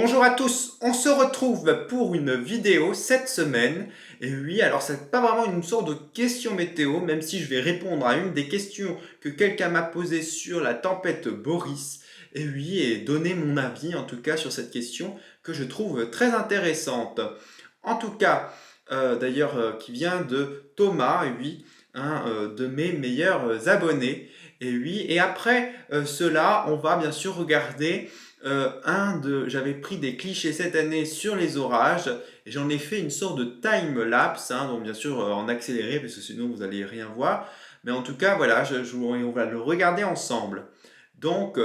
Bonjour à tous, on se retrouve pour une vidéo cette semaine. Et oui, alors c'est pas vraiment une sorte de question météo, même si je vais répondre à une des questions que quelqu'un m'a posées sur la tempête Boris. Et oui, et donner mon avis en tout cas sur cette question que je trouve très intéressante. En tout cas, d'ailleurs, qui vient de Thomas, et oui, de mes meilleurs abonnés. Et oui, et après cela, on va bien sûr regarder j'avais pris des clichés cette année sur les orages et j'en ai fait une sorte de time lapse, donc bien sûr en accéléré parce que sinon vous allez rien voir. Mais en tout cas, voilà, on va le regarder ensemble. Donc,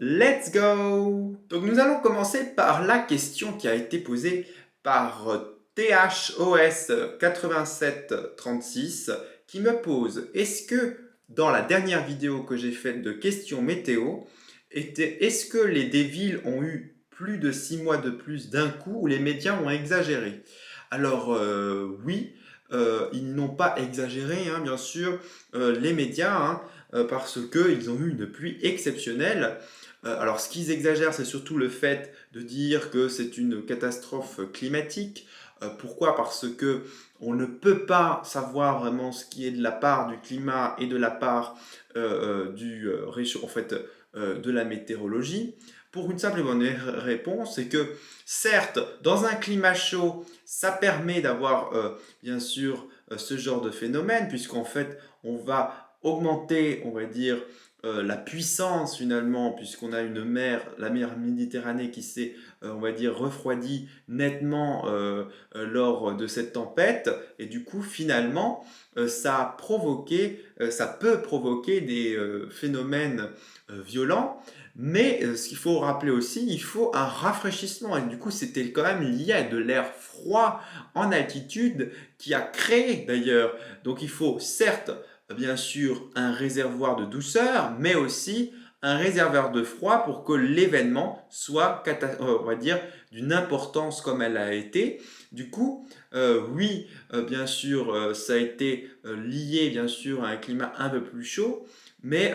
let's go! Donc nous allons commencer par la question qui a été posée par THOS 8736 qui me pose: est-ce que dans la dernière vidéo que j'ai faite de questions météo, est-ce que des villes ont eu plus de 6 mois de plus d'un coup ou les médias ont exagéré? Alors oui, ils n'ont pas exagéré, bien sûr, les médias, parce qu'ils ont eu une pluie exceptionnelle. Alors ce qu'ils exagèrent, c'est surtout le fait de dire que c'est une catastrophe climatique. Pourquoi? Parce que on ne peut pas savoir vraiment ce qui est de la part du climat et de la part en fait, de la météorologie, pour une simple et bonne réponse, c'est que certes, dans un climat chaud, ça permet d'avoir bien sûr ce genre de phénomène, puisqu'en fait, on va augmenter, on va dire, la puissance finalement, puisqu'on a la mer Méditerranée qui s'est, on va dire, refroidie nettement lors de cette tempête, et du coup, finalement, ça peut provoquer des phénomènes violents, mais ce qu'il faut rappeler aussi, il faut un rafraîchissement, et du coup, c'était quand même lié à de l'air froid en altitude qui a créé d'ailleurs. Donc, il faut certes bien sûr un réservoir de douceur, mais aussi un réservoir de froid pour que l'événement soit, on va dire, d'une importance comme elle a été. Du coup, oui, bien sûr, ça a été lié, bien sûr, à un climat un peu plus chaud, mais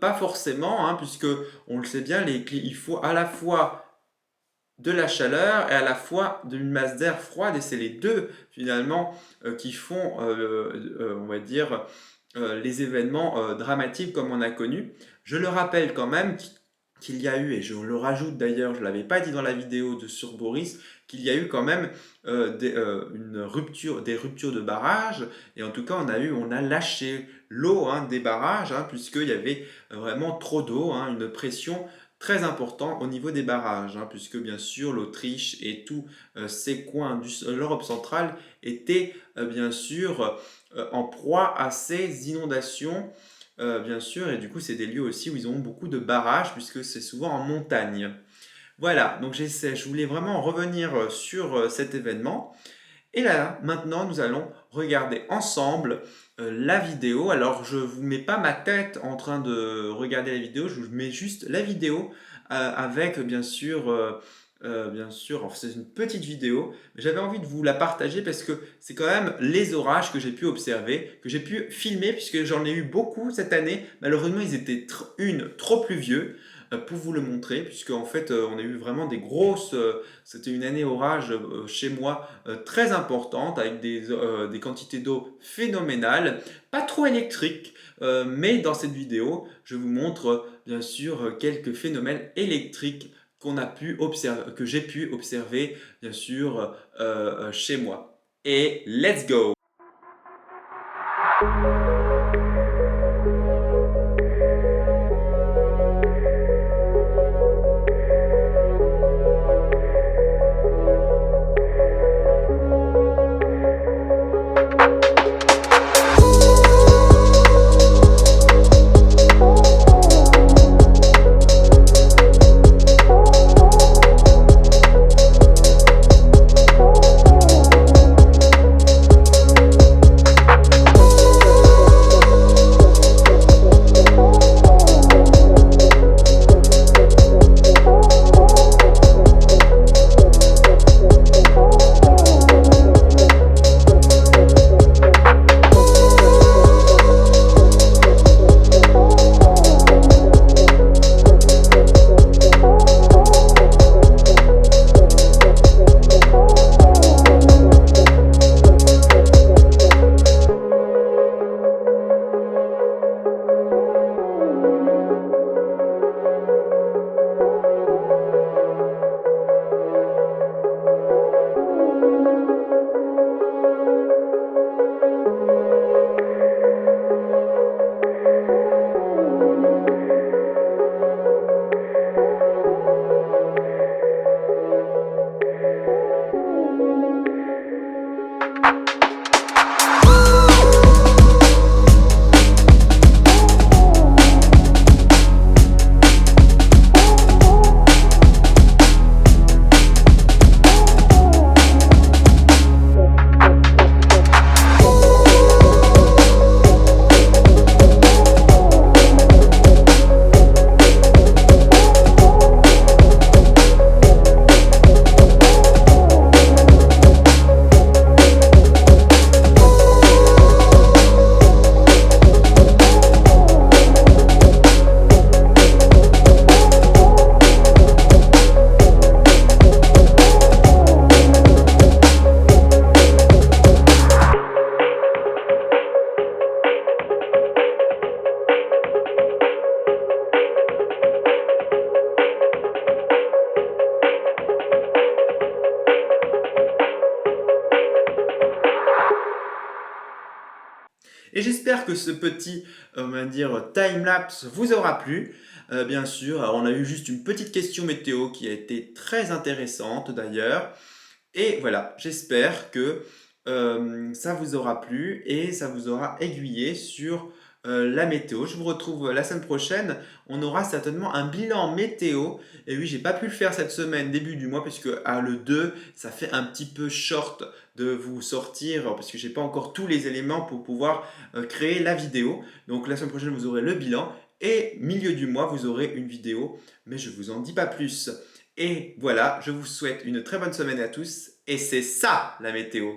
pas forcément, puisque on le sait bien, il faut à la fois de la chaleur et à la fois d'une masse d'air froide, et c'est les deux finalement qui font, on va dire, les événements dramatiques comme on a connu. Je le rappelle quand même qu'il y a eu, et je le rajoute d'ailleurs, je ne l'avais pas dit dans la vidéo sur Boris, qu'il y a eu quand même des ruptures de barrages, et en tout cas on a lâché l'eau des barrages, puisqu'il y avait vraiment trop d'eau, une pression très importante au niveau des barrages, puisque bien sûr l'Autriche et tous ces coins de l'Europe centrale étaient bien sûr en proie à ces inondations, bien sûr, et du coup c'est des lieux aussi où ils ont beaucoup de barrages, puisque c'est souvent en montagne. Voilà, donc je voulais vraiment revenir sur cet événement. Et là, maintenant, nous allons regarder ensemble la vidéo. Alors, je ne vous mets pas ma tête en train de regarder la vidéo, je vous mets juste la vidéo avec, bien sûr, alors, c'est une petite vidéo, mais j'avais envie de vous la partager parce que c'est quand même les orages que j'ai pu observer, que j'ai pu filmer, puisque j'en ai eu beaucoup cette année. Malheureusement, ils étaient trop pluvieux pour vous le montrer, puisque en fait, on a eu vraiment des grosses... C'était une année orage chez moi très importante, avec des quantités d'eau phénoménales, pas trop électriques, mais dans cette vidéo, je vous montre bien sûr quelques phénomènes électriques que j'ai pu observer bien sûr chez moi. Et let's go! Et j'espère que ce petit, on va dire, time-lapse vous aura plu. Bien sûr, alors on a eu juste une petite question météo qui a été très intéressante d'ailleurs. Et voilà, j'espère que ça vous aura plu et ça vous aura aiguillé sur la météo. Je vous retrouve la semaine prochaine. On aura certainement un bilan météo. Et oui, j'ai pas pu le faire cette semaine, début du mois, puisque le 2, ça fait un petit peu short de vous sortir, parce que j'ai pas encore tous les éléments pour pouvoir créer la vidéo. Donc la semaine prochaine, vous aurez le bilan. Et milieu du mois, vous aurez une vidéo. Mais je vous en dis pas plus. Et voilà, je vous souhaite une très bonne semaine à tous. Et c'est ça la météo.